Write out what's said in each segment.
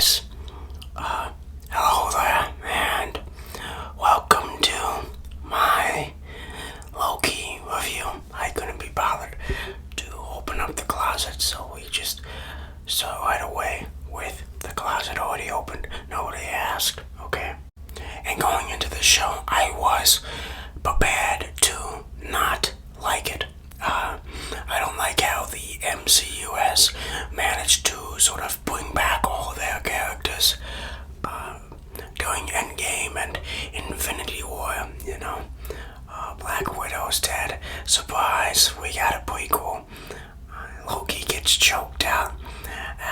Yes. Hello there, and welcome to my Loki review. I couldn't be bothered to open up the closet, so we just start right away with the closet already opened. Nobody asked, okay? And going into the show, I was prepared to not like it. I don't like how the MCU has managed to sort of bring back all their characters during Endgame and Infinity War, Black Widow's dead. Surprise, we got a prequel. Loki gets choked out.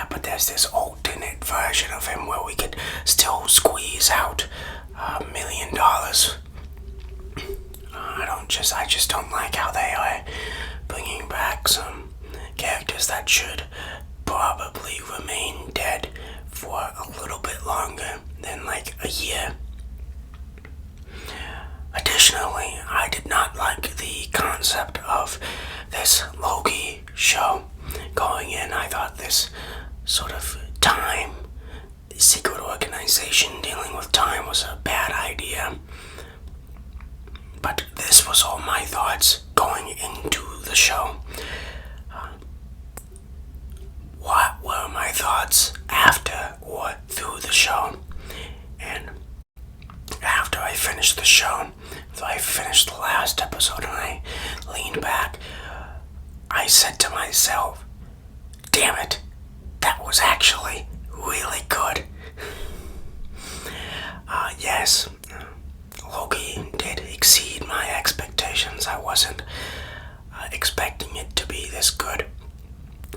But there's this alternate version of him where we could still squeeze out $1 million. I just don't like how they are bringing back some characters that should probably remain dead for a little bit longer than like a year. Additionally, I did not like the concept of this Loki show. Going in, I thought this sort of time, secret organization dealing with time was a bad idea. But this was all my thoughts going into the show. What were my thoughts after or through the show? And after I finished the show, after I finished the last episode and I leaned back, I said to myself, damn it, that was actually really good. Yes, Loki did exceed my expectations. I wasn't expecting it to be this good.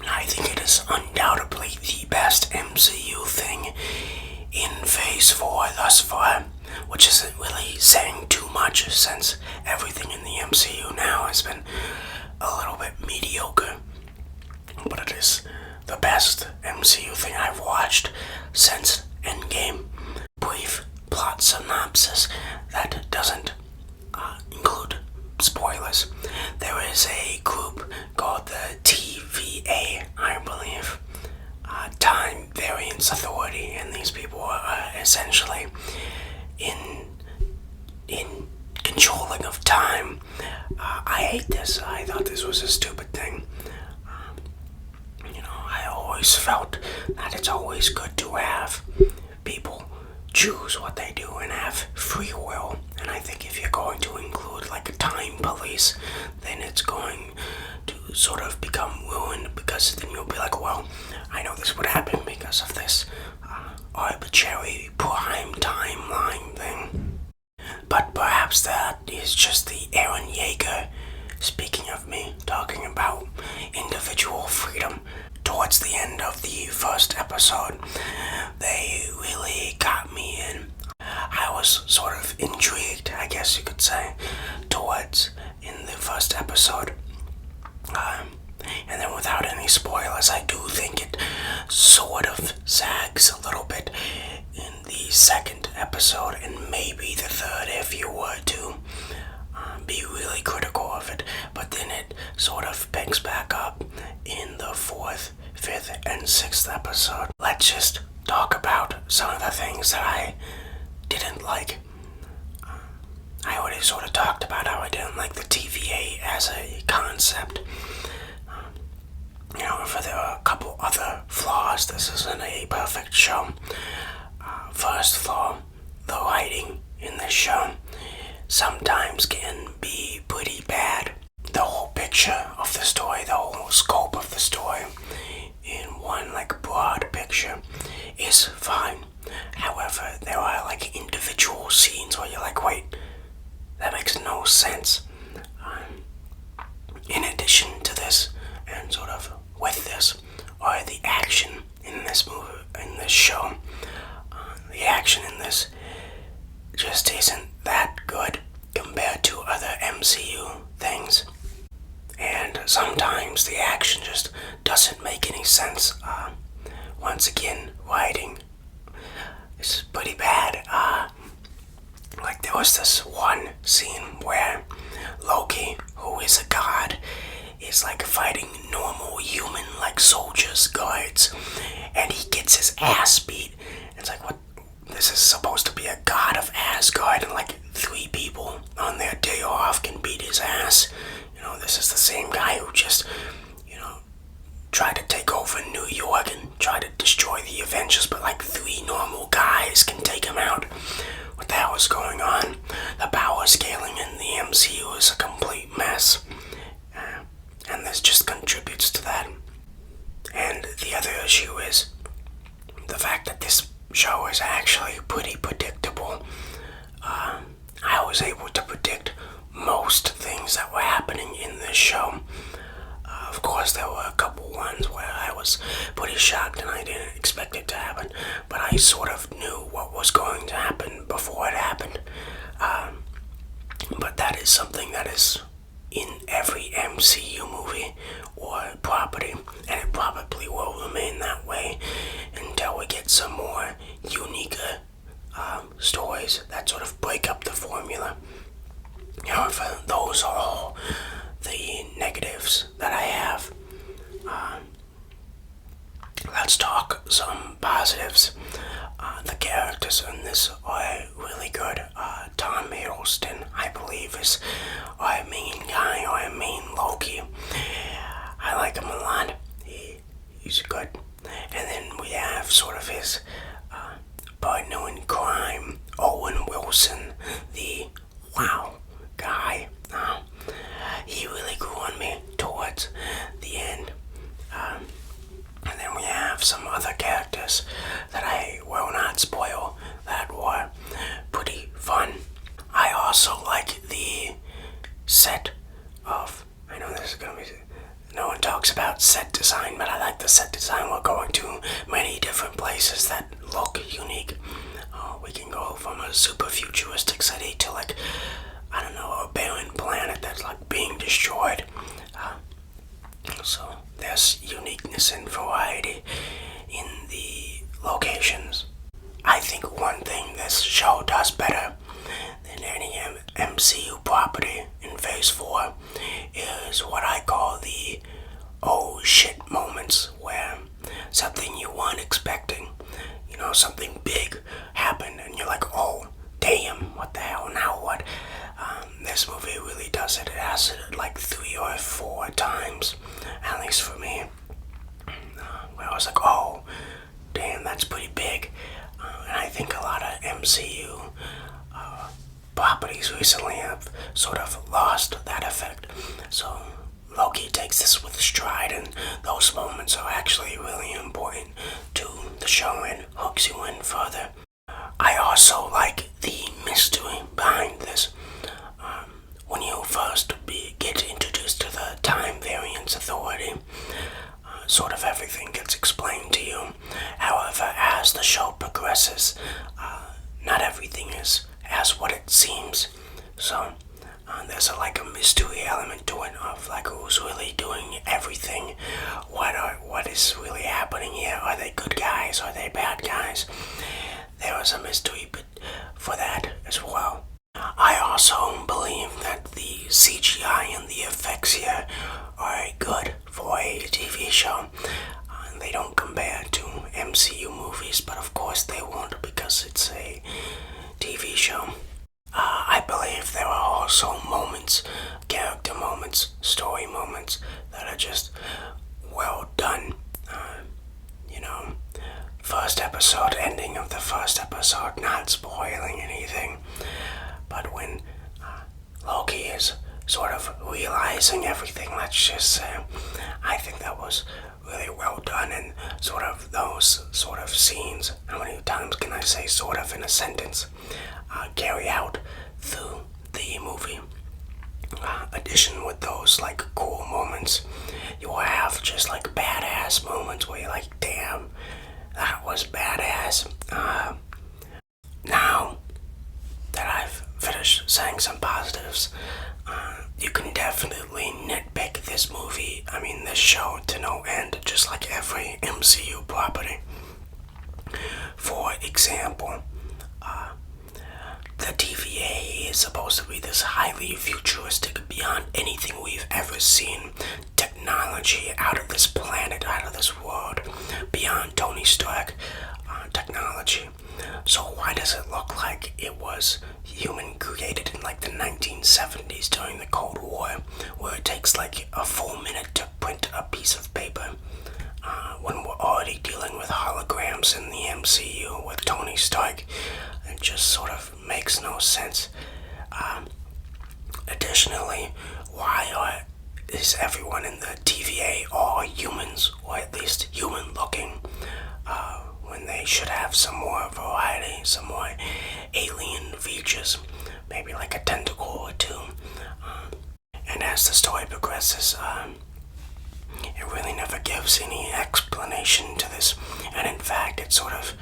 I think it is undoubtedly the best MCU thing in Phase 4 thus far, which isn't really saying too much since everything in the MCU now has been a little bit mediocre. But it is the best MCU thing I've watched since Endgame. Brief plot synopsis that doesn't include spoilers. There is a group called the TVA, I believe, Time Variance Authority, and these people are essentially in controlling of time. I hate this. I thought this was a stupid thing. I always felt that it's always good to have people choose what they do and have free will. And I think if you're going to include like a time police, then it's going to sort of become ruined, because then you'll be like, well, I know this would happen because of this arbitrary prime timeline thing. But perhaps that is just the Aaron Yeager speaking of me, talking about individual freedom. Towards the end of the first episode, they really got me in. I was sort of intrigued, I guess you could say, in the first episode. And then without any spoilers, I do think it sort of sags a little bit in the second episode, and maybe the third if you were to be really critical of it. But then it sort of picks back up in the fourth, fifth, and sixth episode. Let's just talk about some of the things that I didn't like. I already sort of talked about how I didn't like the TVA as a concept. For there are a couple other flaws. This isn't a perfect show. First flaw, the writing in this show sometimes can be pretty bad. The whole picture of the story, the whole scope of the story in one broad picture is fine. However, there are individual scenes where you're like, wait, that makes no sense. In addition to this, and sort of with this, are the action in this movie, in this show. The action in this just isn't that good compared to other MCU things. And sometimes the action just doesn't make any sense. Once again, writing is pretty bad. There was this one scene where Loki, who is a god, is fighting normal human soldiers, guards, and he gets his ass beat It's like, what? This is supposed to be a god of Asgard, and like 3 people on their day off can beat his ass. This is the same guy who just, tried to take over New York and try to destroy the Avengers, but like 3 normal guys can take him out. What the hell is going on? The power scaling in the MCU is a complete mess. And this just contributes to that. And the other issue is the fact that this show is actually pretty predictable. I was able to predict most things that were happening in this show. Of course, there were a couple ones where I was pretty shocked and I didn't expect it to happen, but I sort of knew what was going to happen before it happened. But that is something that is in every MCU movie or property, and it probably will remain that way until we get some more unique stories that sort of break up the formula. However, those are all the negatives that I have. Let's talk some positives. The characters in this are really good. Tom Hiddleston, I believe, is our main guy, our main Loki. I like him a lot. He's good. And then we have sort of his partner in crime, Owen Wilson, the wow guy. He really grew on me towards the end. And then we have some other characters that I will not spoil that were pretty fun. I also like the set of, I know this is going to be, no one talks about set design, but I like the set design. We're going to many different places that look unique. We can go from a super futuristic city to like, I don't know, a barren planet that's like being destroyed. So there's uniqueness and variety in the locations. I think one thing this show does better than any MCU property in Phase 4 is what I call the oh shit moments, where something you weren't expecting, something big happened and you're like, oh damn, what the hell, now what? This movie really does it. It has it like 3 or 4 times, at least for me, where I was like, oh, damn, that's pretty big. And I think a lot of MCU properties recently have sort of lost that effect. So Loki takes this with stride, and those moments are actually really important to the show and hooks you in further. I also like the mystery behind this. When you first get introduced to the Time Variance Authority, sort of everything gets explained to you. However, as the show progresses, not everything is as what it seems. So there's like a mystery element to it of like who's really doing everything. What is really happening here? Are they good guys? Are they bad guys? There is a mystery bit for that as well. I also believe that the CGI and the effects here are good for a TV show. They don't compare to MCU movies, but of course they won't because it's a TV show. I believe there are also moments, character moments, story moments that are just well done. First episode, ending of the first episode, not spoiling anything. But when Loki is sort of realizing everything, let's just say, I think that was really well done, and sort of those sort of scenes, how many times can I say sort of in a sentence, carry out through the movie. Addition with those like cool moments, you will have just like badass moments where you're like, damn, that was badass. Now that I've finished saying some positives, you can definitely nitpick this this show to no end, just like every MCU property. For example, the TVA is supposed to be this highly futuristic, beyond anything we've ever seen, technology out of this planet, out of this world, beyond Tony Stark technology. So why does it look like it was human created in like the 1970s during the Cold War, where it takes like a full minute to print a piece of paper, when we're already dealing with holograms in the MCU with Tony Stark? It just sort of makes no sense. Additionally, why is everyone in the TVA all humans, or at least human-looking, when they should have some more variety, some more alien features, maybe like a tentacle or two? And as the story progresses, it really never gives any explanation to this, and in fact, it sort of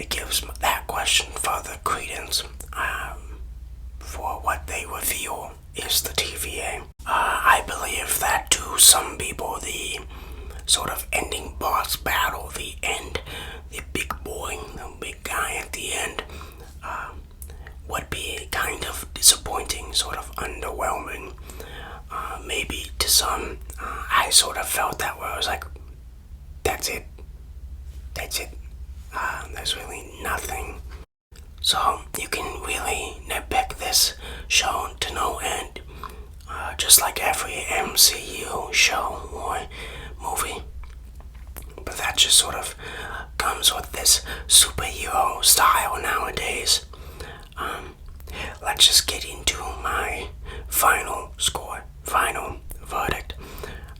gives that question further credence, for what they reveal is the TVA. I believe that to some people, the sort of ending boss battle, the big boy, the big guy at the end, would be kind of disappointing, sort of underwhelming. Maybe to some, I sort of felt that where I was like, that's it. There's really nothing. So you can really nitpick this show to no end, just like every MCU show or movie. But that just sort of comes with this superhero style nowadays. Let's just get into my final score, final verdict.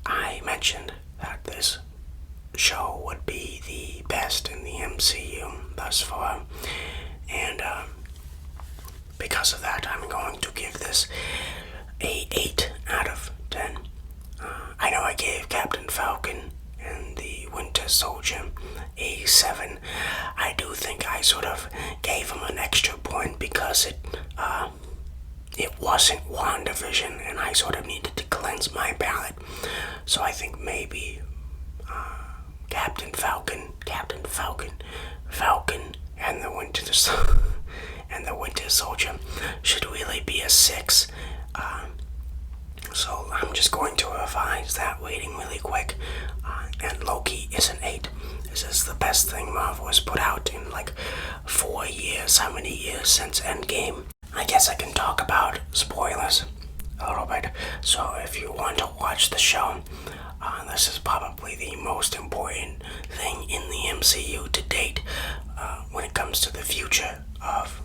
I mentioned that this show would be the best in the MCU thus far, and because of that, I'm going to give this a 8 out of 10. I know I gave Captain Falcon and the Winter Soldier a 7. I do think I sort of gave him an extra point because it wasn't WandaVision, and I sort of needed to cleanse my palate. So I think maybe Captain Falcon, and the Winter Soldier should really be a 6. So I'm just going to revise that rating really quick. And Loki is an 8. This is the best thing Marvel has put out in like 4 years. How many years since Endgame? I guess I can talk about spoilers a little bit. So if you want to watch the show, this is probably the most important thing in the MCU to date, when it comes to the future of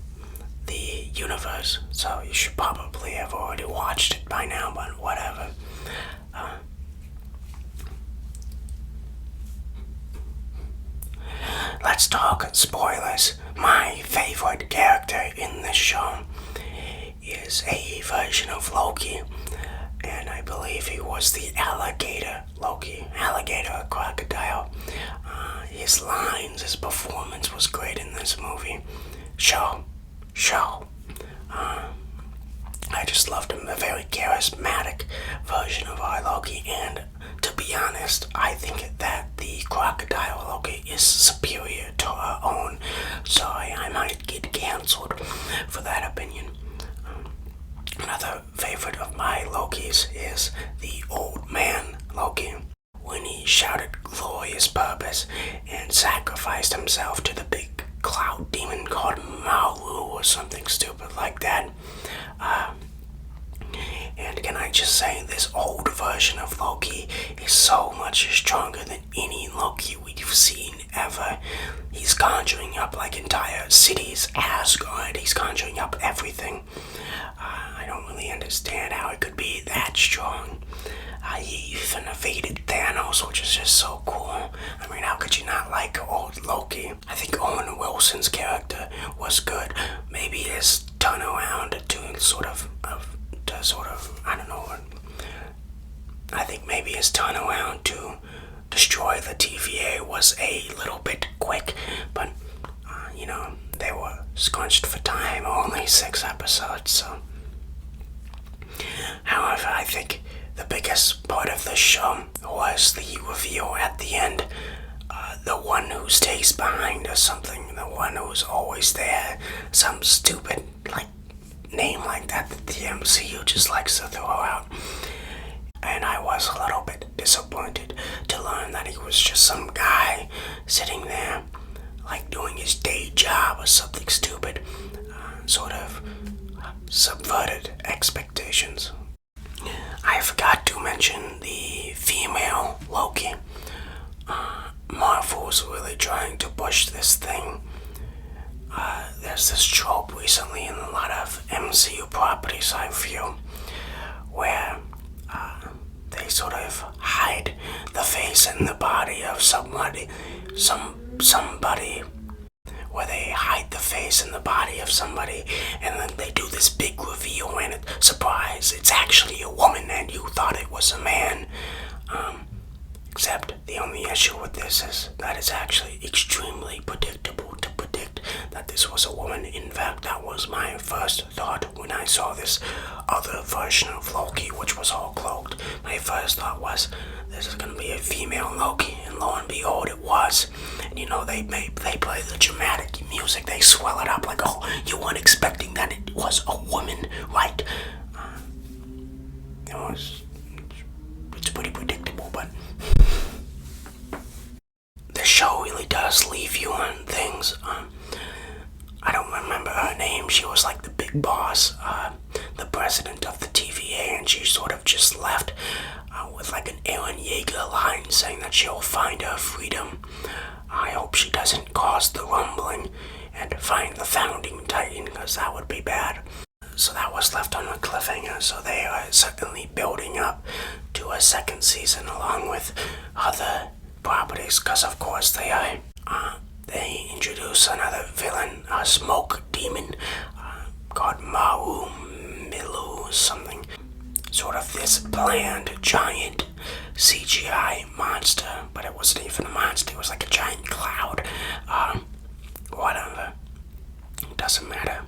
the universe. So you should probably have already watched it by now, but whatever. Let's talk spoilers. My favorite character in this show is a version of Loki, and I believe he was the alligator Loki, alligator crocodile. His lines, his performance was great in this movie. Show. I just loved him, a very charismatic version of our Loki, and to be honest, I think that the crocodile Loki is superior to our own. Sorry, I might get cancelled for that opinion. Another favorite of my Lokis is the old man Loki, when he shouted glorious purpose and sacrificed himself to the big cloud demon called Maru or something stupid like that. And can I just say, this old version of Loki is so much stronger than any Loki we've seen ever. He's conjuring up like entire cities, Asgard, he's conjuring up everything. I don't really understand how it could be that strong. He even evaded Thanos, which is just so cool. I mean, how could you not like old Loki? I think Owen Wilson's character was good. Maybe his turnaround to sort of, I don't know. I think maybe his turnaround to destroy the TVA was a little bit quick, but, they were scrunched for time, only 6 episodes, so. However, I think the biggest part of the show was the reveal at the end. The one who stays behind or something, the one who's always there, some stupid, name like that the MCU just likes to throw out. And I was a little bit disappointed to learn learn that he was just some guy sitting there, like doing his day job or something stupid, sort of subverted expectations. I forgot to mention the female Loki. Marvel's really trying to push this thing. There's this trope recently in a lot of MCU properties, I feel, where they sort of hide the face and the body of somebody, where they hide the face and the body of somebody, and then they do this big reveal, and surprise, it's actually a woman, and you thought it was a man. Except the only issue with this is that it's actually extremely predictable to predict that this was a woman. In fact, that was my first thought when I saw this other version of Loki, which was all cloaked. My first thought was, this is going to be a female Loki, and lo and behold, it was. And you know, they play the dramatic music, they swell it up like, oh, you weren't expecting that it was a woman, right? It's pretty predictable, but the show really does leave you on things. I don't remember her name. She was like the big boss, the president of the TVA, and she sort of just left with like an Aaron Yeager line saying that she'll find her freedom. I hope she doesn't cause the rumbling and find the founding titan, because that would be bad. So that was left on a cliffhanger, so they are certainly building up to a second season along with other properties, because of course they are. They introduce another villain, a smoke demon, called Maru Milu something. Sort of this bland, giant CGI monster, but it wasn't even a monster, it was like a giant cloud. Whatever. It doesn't matter.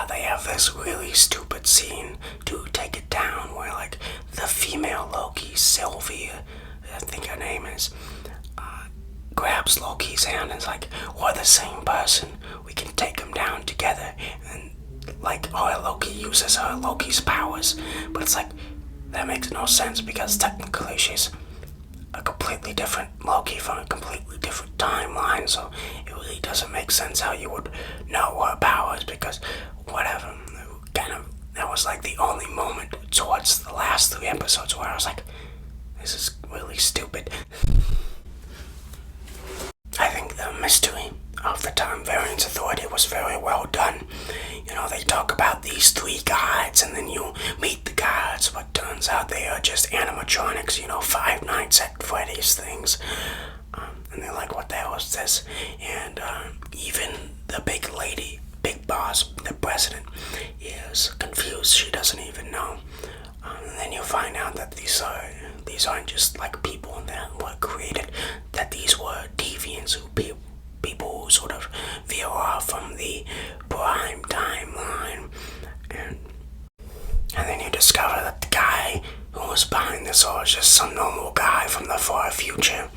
They have this really stupid scene to take it down where, like, the female Loki, Sylvia, I think her name is, grabs Loki's hand and is like, we're the same person, we can take him down together. And, like, Loki uses her Loki's powers, but it's like, that makes no sense because technically she's a completely different Loki from a completely different timeline, so it really doesn't make sense how you would know her powers, because whatever, that was like the only moment towards the last 3 episodes where I was like, this is really stupid. I think the mystery of the Time Variance Authority was very well done. You know, they talk about these 3 gods, and then you meet the gods, but turns out they are just animatronics, you know, Five Nights at Freddy's things. And they're like, what the hell is this? And even the big lady, big boss, the president, is confused. She doesn't even know. And then you find out that these aren't just like people that were created, that these were deviants, people who sort of veer off from the prime timeline. And then you discover that the guy who was behind this all is just some normal guy from the far future,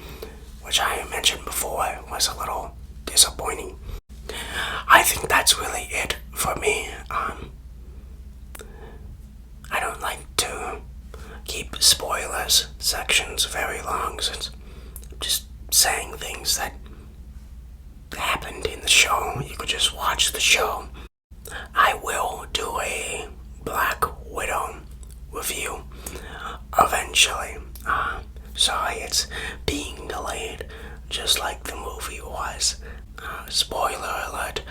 which I mentioned before was a little disappointing. I think that's really it for me. I don't like to keep spoilers sections very long, since I'm just saying things that happened in the show. You could just watch the show. I will do a Black Widow review eventually. Sorry, it's being delayed, just like the movie was. Spoiler alert,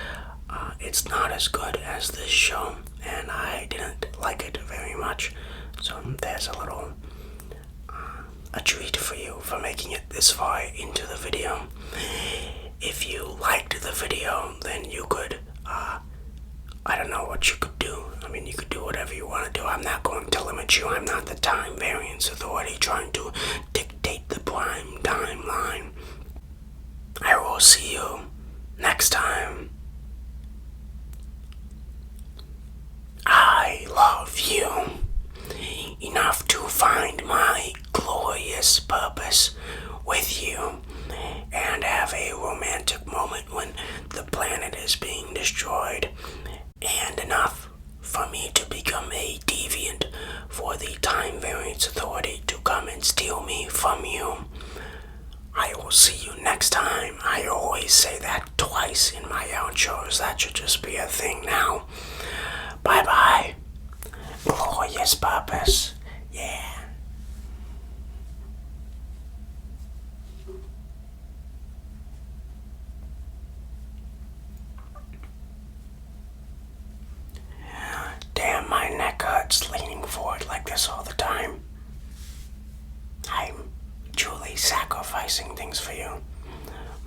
it's not as good as this show, and I didn't like it very much. So there's a little a treat for you for making it this far into the video. If you liked the video, then you could, I don't know what you could do. I mean, you could do whatever you want to do. I'm not going to limit you. I'm not the Time Variance Authority trying to dictate the prime timeline. I will see you next time. I love you enough to find my glorious purpose with you and have a romantic moment when the planet is being destroyed, and enough for me to become a deviant for the Time Variance Authority to come and steal me from you. I will see you next time. I always say that twice in my outros. That should just be a thing now. Bye bye. Glorious purpose. Yeah. Damn, my neck hurts leaning forward like this all the time. I'm truly sacrificing things for you.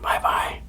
Bye bye.